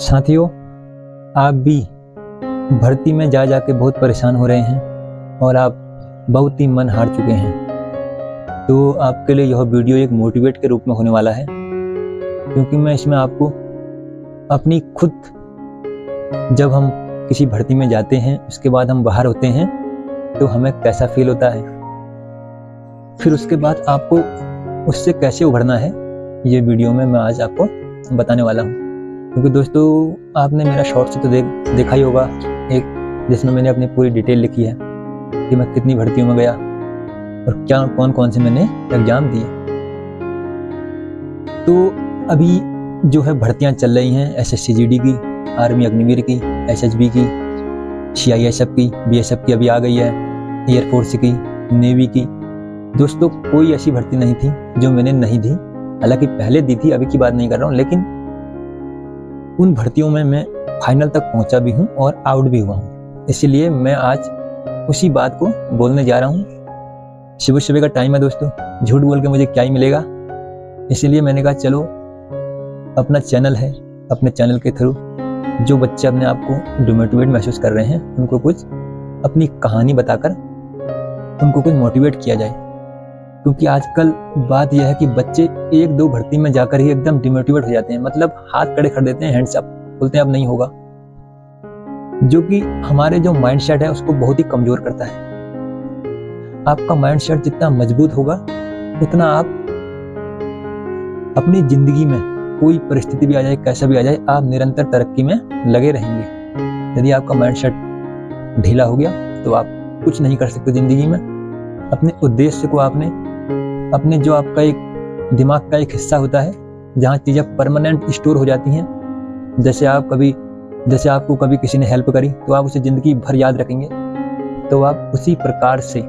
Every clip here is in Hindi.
साथियों, आप भी भर्ती में जा के बहुत परेशान हो रहे हैं और आप बहुत ही मन हार चुके हैं। तो आपके लिए यह वीडियो एक मोटिवेट के रूप में होने वाला है, क्योंकि मैं इसमें आपको अपनी खुद जब हम किसी भर्ती में जाते हैं, उसके बाद हम बाहर होते हैं तो हमें कैसा फील होता है, फिर उसके बाद आपको उससे कैसे उभरना है, ये वीडियो में मैं आज आपको बताने वाला हूँ। क्योंकि दोस्तों, आपने मेरा शॉर्ट्स तो देखा ही होगा, एक जिसमें मैंने अपनी पूरी डिटेल लिखी है कि मैं कितनी भर्तियों में गया और क्या कौन से मैंने एग्जाम दिए। तो अभी जो है भर्तियां चल रही हैं SSC GD की, आर्मी अग्निवीर की, SHB की, CISF की, BSF की अभी आ गई है, एयरफोर्स की, नेवी की। दोस्तों, कोई ऐसी भर्ती नहीं थी जो मैंने नहीं दी। हालांकि पहले दी थी, अभी की बात नहीं कर रहा हूँ, लेकिन उन भर्तियों में मैं फाइनल तक पहुंचा भी हूं और आउट भी हुआ हूं। इसलिए मैं आज उसी बात को बोलने जा रहा हूं। सुबह सुबह का टाइम है दोस्तों, झूठ बोल के मुझे क्या ही मिलेगा। इसलिए मैंने कहा चलो, अपना चैनल है, अपने चैनल के थ्रू जो बच्चे अपने आप को डिमोटिवेट महसूस कर रहे हैं, उनको कुछ अपनी कहानी बताकर उनको कुछ मोटिवेट किया जाए। क्योंकि आजकल बात यह है कि बच्चे एक दो भर्ती में जाकर ही एकदम डिमोटिवेट हो जाते हैं, मतलब हाथ खड़े कर देते हैं, हैंड्स अप, बोलते हैं अब नहीं होगा, जो कि हमारे जो माइंड सेट है उसको बहुत ही कमजोर करता है। आपका माइंड सेट जितना मजबूत होगा, उतना आप अपनी जिंदगी में कोई परिस्थिति भी आ जाए, कैसा भी आ जाए, आप निरंतर तरक्की में लगे रहेंगे। यदि आपका माइंड सेट ढीला हो गया तो आप कुछ नहीं कर सकते जिंदगी में। अपने उद्देश्य को आपने अपने जो आपका एक दिमाग का एक हिस्सा होता है, जहाँ चीज़ें परमानेंट स्टोर हो जाती हैं, जैसे आपको कभी किसी ने हेल्प करी तो आप उसे जिंदगी भर याद रखेंगे। तो आप उसी प्रकार से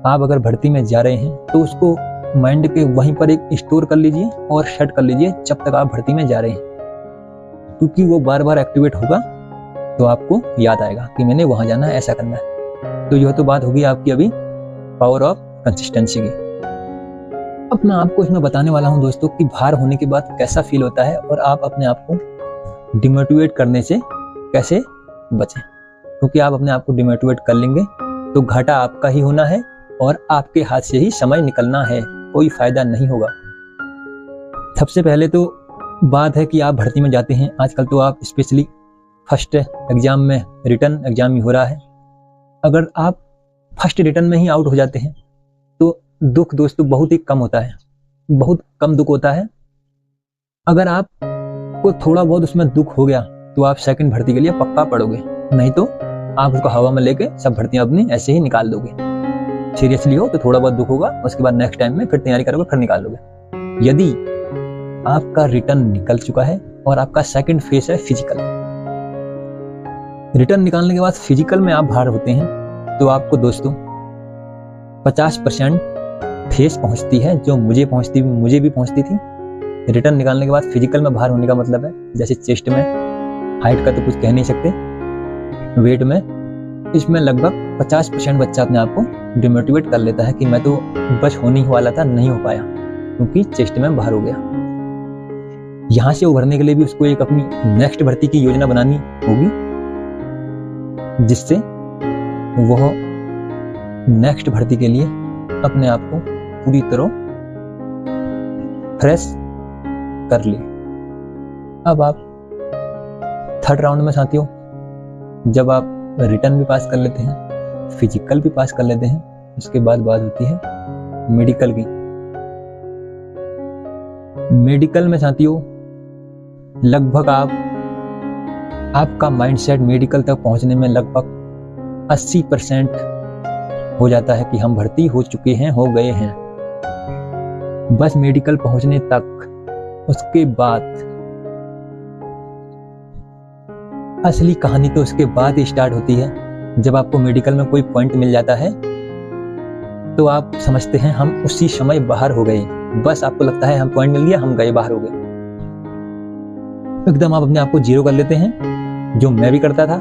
आप अगर भर्ती में जा रहे हैं तो उसको माइंड के वहीं पर एक स्टोर कर लीजिए और सेट कर लीजिए जब तक आप भर्ती में जा रहे हैं, क्योंकि वो बार बार एक्टिवेट होगा तो आपको याद आएगा कि मैंने वहां जाना है, ऐसा करना है। तो यह तो बात होगी आपकी अभी पावर ऑफ कंसिस्टेंसी की। अब मैं आपको इसमें बताने वाला हूं दोस्तों कि बाहर होने के बाद कैसा फील होता है और आप अपने आप को डिमोटिवेट करने से कैसे बचें। क्योंकि आप अपने आप को डिमोटिवेट कर लेंगे तो घाटा आपका ही होना है और आपके हाथ से ही समय निकलना है, कोई फायदा नहीं होगा। सबसे पहले तो बात है कि आप भर्ती में जाते हैं, आजकल तो आप स्पेशली फर्स्ट एग्जाम में, रिटर्न एग्जाम ही हो रहा है। अगर आप फर्स्ट रिटर्न में ही आउट हो जाते हैं तो दुख दोस्तों बहुत ही कम होता है, बहुत कम दुख होता है। अगर आपको थोड़ा बहुत उसमें दुख हो गया तो आप सेकंड भर्ती के लिए पक्का पड़ोगे, नहीं तो आप उसको हवा में लेके सब भर्तियां अपनी ऐसे ही निकाल दोगे। सीरियसली हो तो थोड़ा बहुत दुख होगा, उसके बाद नेक्स्ट टाइम में फिर तैयारी करोगे, फिर निकाल दोगे। यदि आपका रिटर्न निकल चुका है और आपका सेकंड फेज है फिजिकल, रिटर्न निकालने के बाद फिजिकल में आप बाहर होते हैं तो आपको दोस्तों 50% फेस पहुंचती है, जो मुझे भी पहुंचती थी। रिटर्न निकालने के बाद फिजिकल में बाहर होने का मतलब है, जैसे चेस्ट में, हाइट का तो कुछ कह नहीं सकते, वेट में, इसमें लगभग 50% बच्चा अपने आप को डिमोटिवेट कर लेता है कि मैं तो बस होने ही वाला था, नहीं हो पाया, क्योंकि चेस्ट में बाहर हो गया। यहाँ से उभरने के लिए भी उसको एक अपनी नेक्स्ट भर्ती की योजना बनानी होगी, जिससे वह नेक्स्ट भर्ती के लिए अपने आप को पूरी तरह फ्रेश कर ले। अब आप थर्ड राउंड में साथियों, जब आप रिटर्न भी पास कर लेते हैं, फिजिकल भी पास कर लेते हैं, उसके बाद बात होती है मेडिकल की। मेडिकल में साथियों लगभग आपका माइंडसेट मेडिकल तक पहुंचने में लगभग 80% हो जाता है कि हम भर्ती हो चुके हैं, हो गए हैं। बस मेडिकल पहुंचने तक, उसके बाद असली कहानी तो उसके बाद ही स्टार्ट होती है। जब आपको मेडिकल में कोई पॉइंट मिल जाता है तो आप समझते हैं हम उसी समय बाहर हो गए। बस आपको लगता है हम पॉइंट मिल गया, हम गए, बाहर हो गए, एकदम आप अपने आप को जीरो कर लेते हैं, जो मैं भी करता था।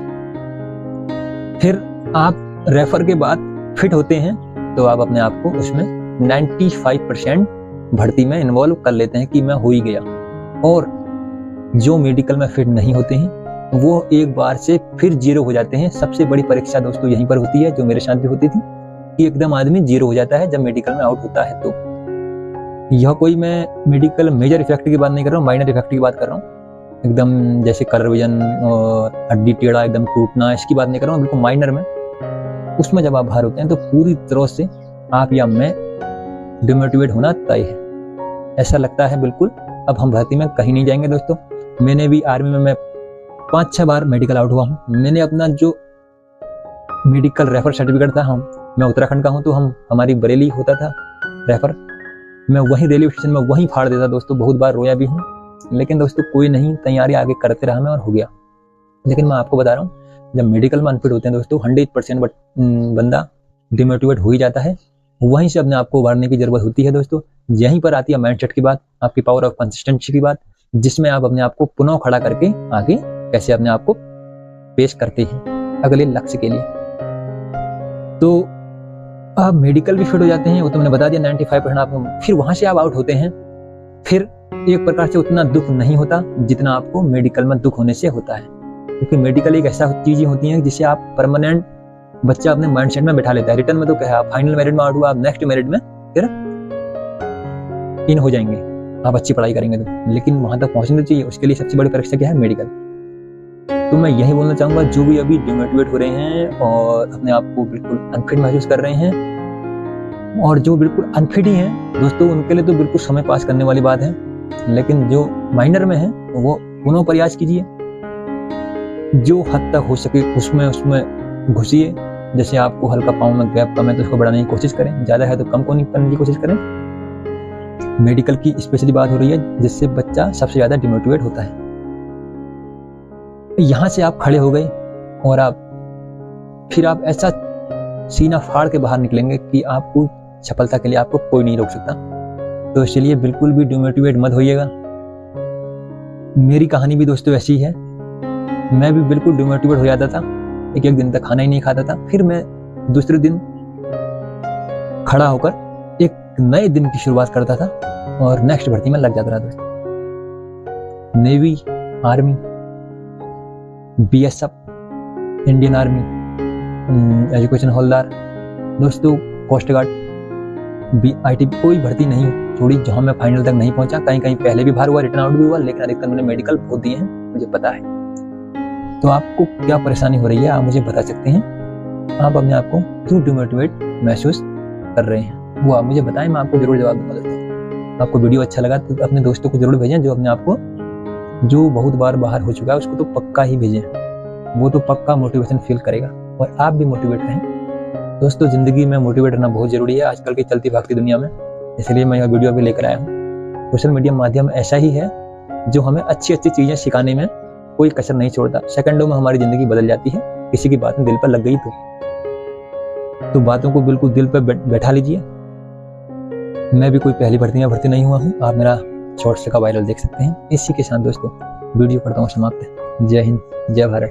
फिर आप रेफर के बाद फिट होते हैं तो आप अपने आप को उसमें 95% भर्ती में इन्वॉल्व कर लेते हैं कि मैं हो ही गया। और जो मेडिकल में फिट नहीं होते हैं वो एक बार से फिर जीरो हो जाते हैं। सबसे बड़ी परीक्षा दोस्तों यहीं पर होती है, जो मेरे साथ भी होती थी, कि एकदम आदमी जीरो हो जाता है जब मेडिकल में आउट होता है। तो यह कोई मैं मेडिकल मेजर इफेक्ट की बात नहीं कर रहा हूँ, माइनर इफेक्ट की बात कर रहा हूँ। एकदम जैसे कलर विजन और हड्डी टेढ़ा एकदम टूटना, इसकी बात नहीं कर रहा हूँ, बिल्कुल माइनर में। उसमें जब आप बाहर होते हैं तो पूरी तरह से आप या मैं डिमोटिवेट होना तय है। ऐसा लगता है बिल्कुल अब हम भर्ती में कहीं नहीं जाएंगे दोस्तों। मैंने भी आर्मी में मैं 5-6 बार मेडिकल आउट हुआ हूँ। मैंने अपना जो मेडिकल रेफर सर्टिफिकेट था, मैं उत्तराखंड का हूँ तो हमारी बरेली होता था रेफर, मैं वहीं रेलवे स्टेशन में वहीं फाड़ देता दोस्तों। बहुत बार रोया भी हूँ, लेकिन दोस्तों कोई नहीं, तैयारी आगे करते रहा मैं और हो गया। लेकिन मैं आपको बता रहा हूँ, जब मेडिकल में अनफिट होते हैं दोस्तों 100% बंदा डिमोटिवेट हो ही जाता है। वहीं से अपने आप को उभारने की जरूरत होती है दोस्तों। यहीं पर आती है माइंडसेट की बात, आपकी पावर ऑफ कंसिस्टेंसी की बात, जिसमें आप अपने आप को पुनः खड़ा करके आगे कैसे अपने आप को पेश करते हैं अगले लक्ष्य के लिए। तो आप मेडिकल भी फिट हो जाते हैं, वो तो मैंने बता दिया 95% आप, फिर वहां से आप आउट होते हैं। फिर एक प्रकार से उतना दुख नहीं होता जितना आपको मेडिकल में दुख होने से होता है, क्योंकि मेडिकल एक ऐसा चीजें होती है जिसे आप परमानेंट बच्चा अपने माइंडसेट में बैठा लेता है। रिटर्न में तो क्या है, आप फाइनल मेरिट में आउट हुआ, आप नेक्स्ट मेरिट में फिर इन हो जाएंगे, आप अच्छी पढ़ाई करेंगे तो। लेकिन वहां तक पहुंचना चाहिए, उसके लिए सबसे बड़ी परीक्षा क्या है, मेडिकल। तो मैं यही बोलना चाहूंगा, जो भी अभी डिमोटिवेट हो रहे हैं और अपने आप को बिल्कुल अनफिट महसूस कर रहे हैं, और जो बिल्कुल अनफिट ही हैं दोस्तों, उनके लिए तो बिल्कुल समय पास करने वाली बात है। लेकिन जो माइनर में है वो पुनः प्रयास कीजिए, जो हद तक हो सके उसमें घुसिए। जैसे आपको हल्का पाँव में गैप कम है तो उसको बढ़ाने की कोशिश करें, ज्यादा है तो कम को नहीं करने की कोशिश करें। मेडिकल की स्पेशली बात हो रही है, जिससे बच्चा सबसे ज्यादा डिमोटिवेट होता है। यहां से आप खड़े हो गए और फिर आप ऐसा सीना फाड़ के बाहर निकलेंगे कि आपको सफलता के लिए आपको कोई नहीं रोक सकता। तो इसलिए बिल्कुल भी डिमोटिवेट मत होइएगा। मेरी कहानी भी दोस्तों ऐसी है, मैं भी बिल्कुल डिमोटिवेट हो जाता था, एक दिन तक खाना ही नहीं खाता था। फिर मैं दूसरे दिन खड़ा होकर एक नए दिन की शुरुआत करता था और नेक्स्ट भर्ती में लग जाता था दोस्तों। Navy, army, BSF, Indian army, education हॉलदार दोस्तों, कोस्ट गार्ड, आईटी, कोई भर्ती नहीं छोड़ी जहां मैं फाइनल तक नहीं पहुंचा। कहीं कहीं पहले भी बाहर हुआ, रिटर्न आउट भी हुआ, लेकिन अधिकतर मैंने मेडिकल बहुत दिए हैं, मुझे पता है। तो आपको क्या परेशानी हो रही है, आप मुझे बता सकते हैं। आप अपने आप को क्यों डिमोटिवेट महसूस कर रहे हैं, वो आप मुझे बताएं, मैं आपको जरूर जवाब दूंगा दोस्तों। आपको वीडियो अच्छा लगा तो अपने दोस्तों को जरूर भेजें, जो अपने आप को, जो बहुत बार बाहर हो चुका है उसको तो पक्का ही भेजें, वो तो पक्का मोटिवेशन फील करेगा और आप भी मोटिवेट रहें। दोस्तों जिंदगी में मोटिवेट रहना बहुत जरूरी है आजकल की चलती भागती दुनिया में, इसलिए मैं यह वीडियो भी लेकर आया हूँ। सोशल मीडिया माध्यम ऐसा ही है जो हमें अच्छी अच्छी चीजें सिखाने में कोई कसर नहीं छोड़ता। सेकंडों में हमारी जिंदगी बदल जाती है, किसी की बात में दिल पर लग गई तो बातों को बिल्कुल दिल पर बैठा लीजिए। मैं भी कोई पहली भर्ती में भर्ती नहीं हुआ हूँ, आप मेरा शॉर्ट्स का वायरल देख सकते हैं। इसी के साथ दोस्तों वीडियो करता हूँ समाप्त। जय हिंद, जय भारत।